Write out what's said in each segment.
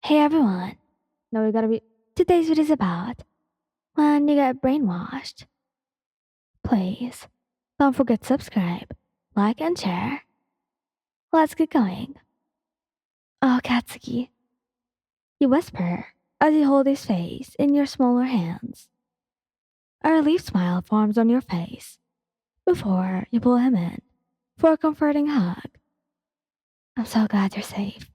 Hey everyone. No, we gotta be. Today's video is about when you get brainwashed. Please don't forget to subscribe, like, and share. Let's get going. Oh, Katsuki. You whisper as you hold his face in your smaller hands. A relieved smile forms on your face before you pull him in for a comforting hug. I'm so glad you're safe.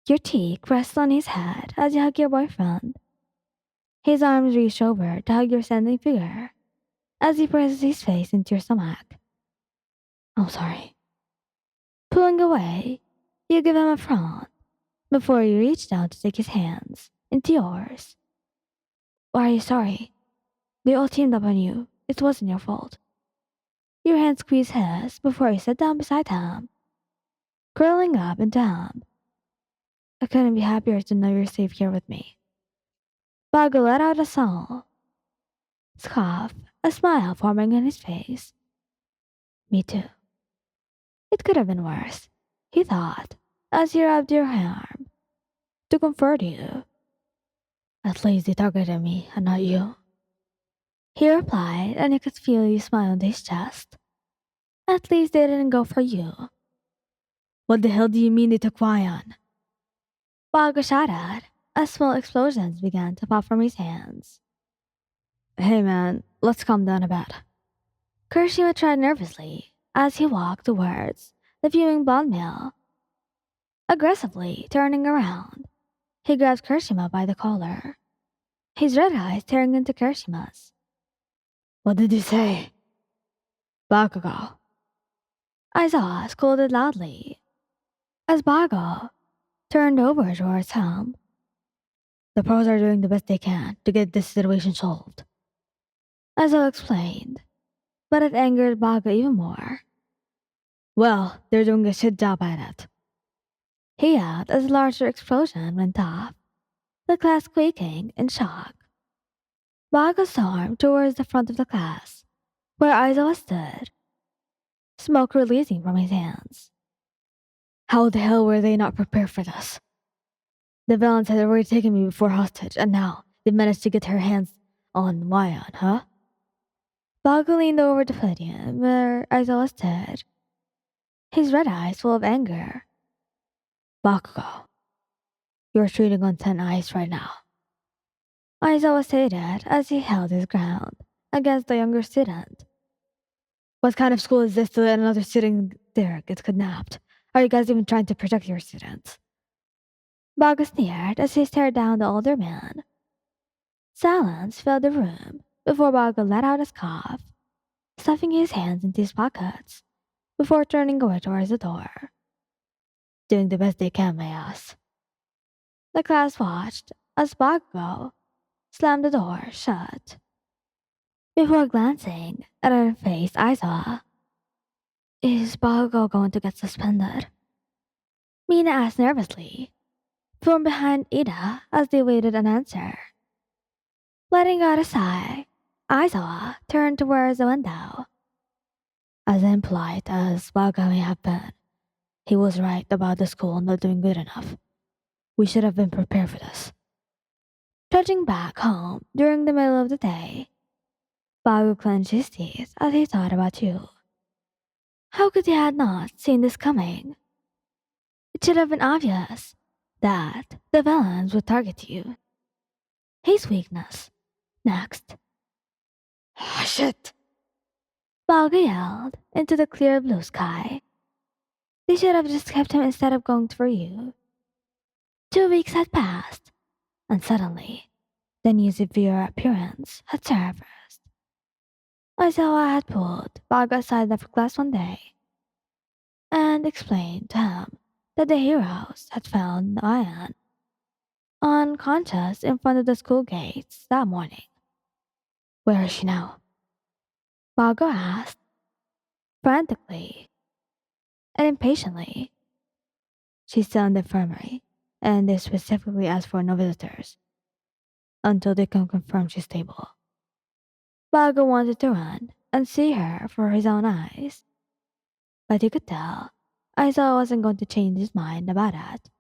Your cheek rests on his head as you hug your boyfriend. His arms reach over to hug your standing figure as he presses his face into your stomach. I'm sorry. Pulling away, you give him a frown before you reach down to take his hands into yours. Why are you sorry? They all teamed up on you. It wasn't your fault. Your hand squeezed his before you sat down beside him, curling up into him. I couldn't be happier to know you're safe here with me. Bago let out a sound, scoff, a smile forming on his face. Me too. It could have been worse, he thought, as he rubbed your arm to comfort you. At least they targeted me and not you. He replied, and you could feel you smile on his chest. At least they didn't go for you. What the hell do you mean they took Ryan? Bago shouted, as small explosions began to pop from his hands. Hey man, let's calm down a bit. Kirishima tried nervously as he walked towards the fuming blonde male. Aggressively turning around, he grabbed Kirishima by the collar, his red eyes staring into Kirishima's. What did you say? Bakugou. Aizawa scolded loudly as Bago turned over towards him. The pros are doing the best they can to get this situation solved. Aizawa explained, but it angered Bago even more. Well, they're doing a shit job at it. He yelled as a larger explosion went off, the class quaking in shock. Bago stormed towards the front of the class, where Aizawa stood, smoke releasing from his hands. How the hell were they not prepared for this? The villains had already taken me before hostage, and now they managed to get her hands on Wyon, huh? Bago leaned over the podium where Aizawa stood, his red eyes full of anger. Bakugou, you're treating on thin ice right now. Aizawa stated as he held his ground against the younger student. What kind of school is this to let another student there get kidnapped? Are you guys even trying to protect your students? Bago sneered as he stared down the older man. Silence filled the room before Bago let out a cough, stuffing his hands into his pockets before turning away towards the door. Doing the best they can, my ass. The class watched as Bago slammed the door shut before glancing at her face. Aizawa. Is Bago going to get suspended? Mina asked nervously, from behind Ida as they waited an answer. Letting out a sigh, Aizawa turned towards the window. As impolite as Bago may have been, he was right about the school not doing good enough. We should have been prepared for this. Trudging back home during the middle of the day, Bago clenched his teeth as he thought about you. How could he have not seen this coming? It should have been obvious that the villains would target you. His weakness. Next. Ah, shit! Bago yelled into the clear blue sky. They should have just kept him instead of going for you. 2 weeks had passed, and suddenly, the news of your appearance had surfaced. Aizawa had pulled Bago aside after class one day and explained to him that the heroes had found Ayan unconscious in front of the school gates that morning. Where is she now? Bago asked, frantically and impatiently. She's still in the infirmary, and they specifically asked for no visitors until they can confirm she's stable. Bago wanted to run and see her for his own eyes, but he could tell Aizawa wasn't going to change his mind about it.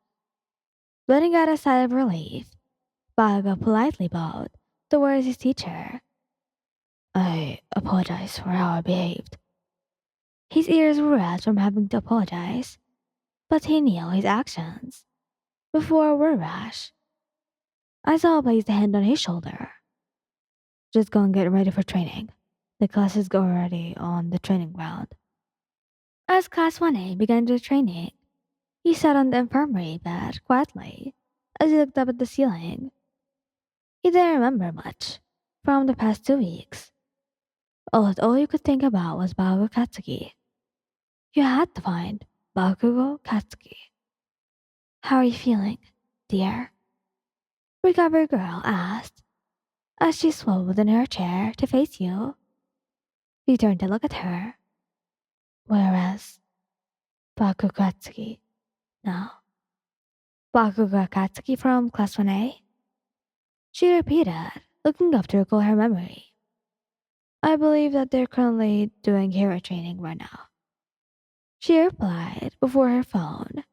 Letting out a sigh of relief, Bago politely bowed towards his teacher. I apologize for how I behaved. His ears were red from having to apologize, but he knew his actions before were rash. Aizawa placed a hand on his shoulder. Just go and get ready for training. The classes go already on the training ground. As Class 1A began their training, he sat on the infirmary bed quietly as he looked up at the ceiling. He didn't remember much from the past 2 weeks. All you could think about was Bakugo Katsuki. You had to find Bakugou Katsuki. How are you feeling, dear? Recovery girl asked as she swiveled in her chair to face you. You turned to look at her. Whereas Bakugou Katsuki now. Bakugou Katsuki from Class 1A? She repeated, looking up to recall her memory. I believe that they're currently doing hero training right now. She replied before her phone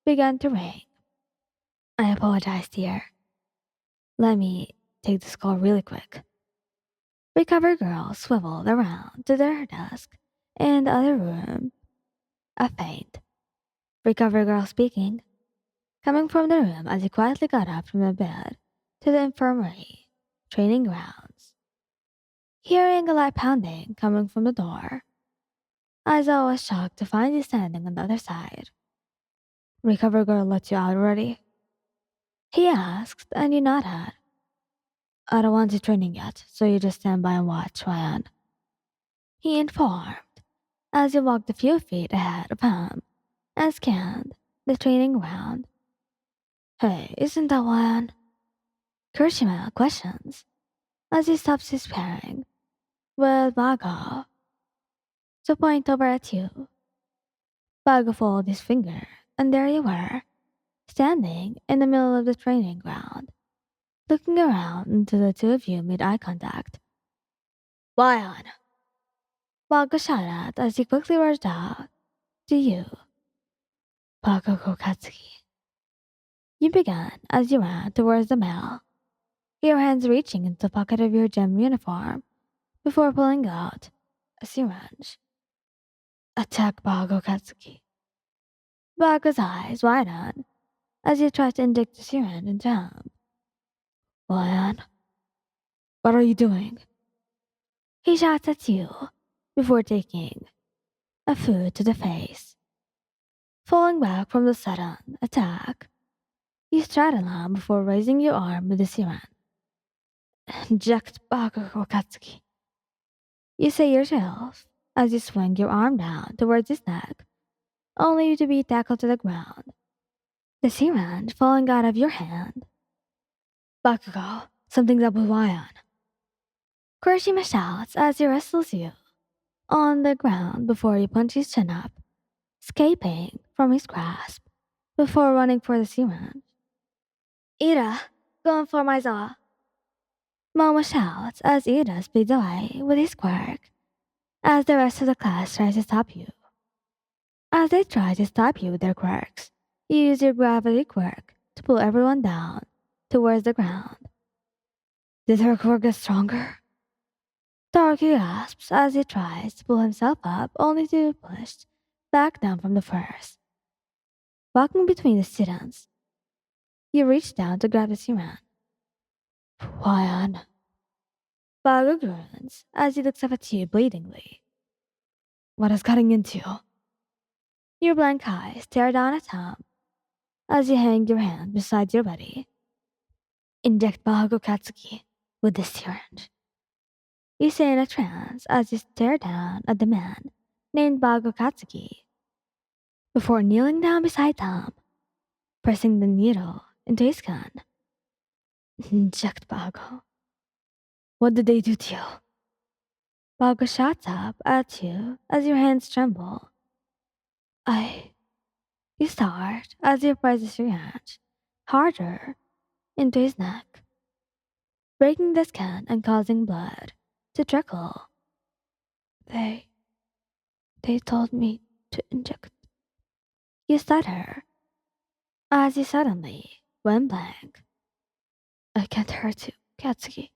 began to ring. I apologize, dear. Let me take this call really quick. Recovery girl swiveled around to their desk in the other room. A faint. Recovery girl speaking, coming from the room as he quietly got up from the bed to the infirmary training grounds. Hearing a light pounding coming from the door, Aizawa was shocked to find you standing on the other side. Recovery girl let you out already? He asked, and you nodded. I don't want you training yet, so you just stand by and watch, Ryan. He informed, as he walked a few feet ahead of him and scanned the training ground. Hey, isn't that Ryan? Kurishima questions, as he stops his pairing with Bago to point over at you. Bago folded his finger, and there you were, standing in the middle of the training ground, looking around until the two of you made eye contact. Ryan! Bago shouted as he quickly rushed out to you. Bakugou Katsuki. You began as you ran towards the male, your hands reaching into the pocket of your gem uniform before pulling out a syringe. Attack Bakugou Katsuki. Bago's eyes widened as you tried to inject the syringe into him. Ryan, what are you doing? He shouts at you before taking a foot to the face. Falling back from the sudden attack, you straddle him before raising your arm with the syringe. Inject Bakugou Katsuki. You say yourself as you swing your arm down towards his neck, only to be tackled to the ground. The syringe falling out of your hand. Bakugou, something's up with Ryan. Kurishima shouts as he wrestles you on the ground before you punch his chin up, escaping from his grasp before running for the syringe. Ida, going for my Zawa. Momo shouts as Ida speeds away with his quirk as the rest of the class tries to stop you. As they try to stop you with their quirks, you use your gravity quirk to pull everyone down towards the ground. Did her quirk get stronger? Taruki gasps as he tries to pull himself up only to be pushed back down from the first. Walking between the students, you reach down to grab the syringe. Ryan. Bago grunts as he looks up at you bleedingly. What is cutting into you? Your blank eyes stare down at him as you hang your hand beside your body. Inject Bago Katsuki with this syringe. You say in a trance as you stare down at the man named Bago Katsuki before kneeling down beside him, pressing the needle into his gun. Inject Bago. What did they do to you? Bago shouts up at you as your hands tremble. You start as you press the syringe harder into his neck, breaking the skin and causing blood to trickle. They told me to inject. You stutter as you suddenly went blank. I can't hurt you, Katsuki.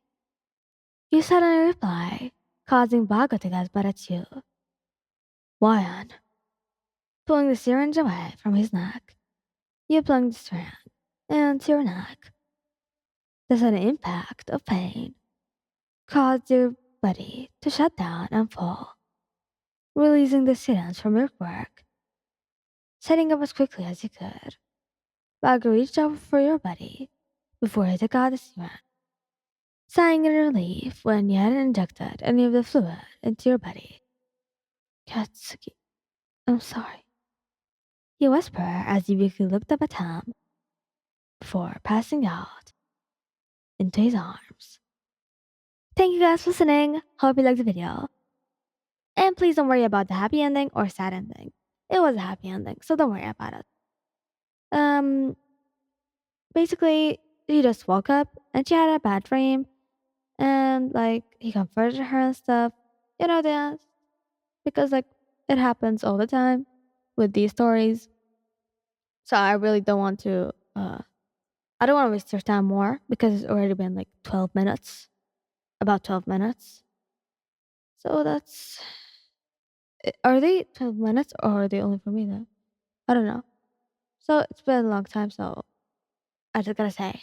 You suddenly reply, causing Bago to gasp at you. Wyan, pulling the syringe away from his neck. You plunged the strand into your neck. The sudden impact of pain caused your body to shut down and fall, releasing the syringe from your quirk. Setting up as quickly as you could, Bago reached over for your body before he took out the syringe, sighing in relief when you hadn't injected any of the fluid into your body. Katsuki, I'm sorry. You whisper as you weakly looked up at him before passing out into his arms. Thank you guys for listening. Hope you liked the video. And please don't worry about the happy ending or sad ending. It was a happy ending, so don't worry about it. Basically, she just woke up and she had a bad dream, and like he comforted her and stuff. You know that because like it happens all the time with these stories. So I really don't want to. I don't want to waste your time more because it's already been like 12 minutes, about 12 minutes. So that's. Are they 12 minutes or are they only for me though? I don't know. So it's been a long time, so I just gotta say,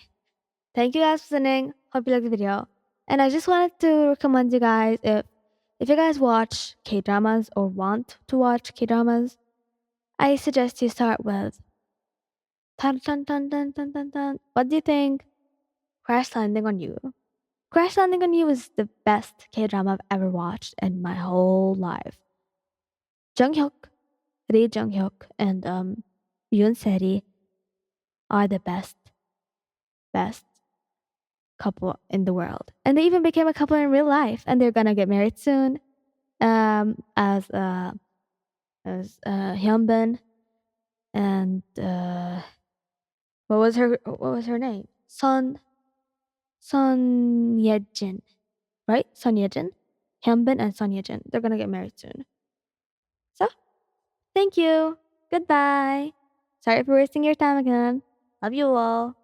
thank you guys for listening. Hope you liked the video. And I just wanted to recommend you guys if you guys watch K dramas or want to watch K dramas, I suggest you start with Tan Tan Tan Tan Tan Tan Tan. What do you think? Crash Landing on You. Crash Landing on You is the best K drama I've ever watched in my whole life. Jung Hyuk, Lee Jung Hyuk, and Yoon Seri are the best couple in the world. And they even became a couple in real life, and they're gonna get married soon. As Hyunbin and what was her name? Son Yejin, right? Son Yejin, Hyunbin and Son Yejin. They're gonna get married soon. So thank you. Goodbye. Sorry for wasting your time again. Love you all.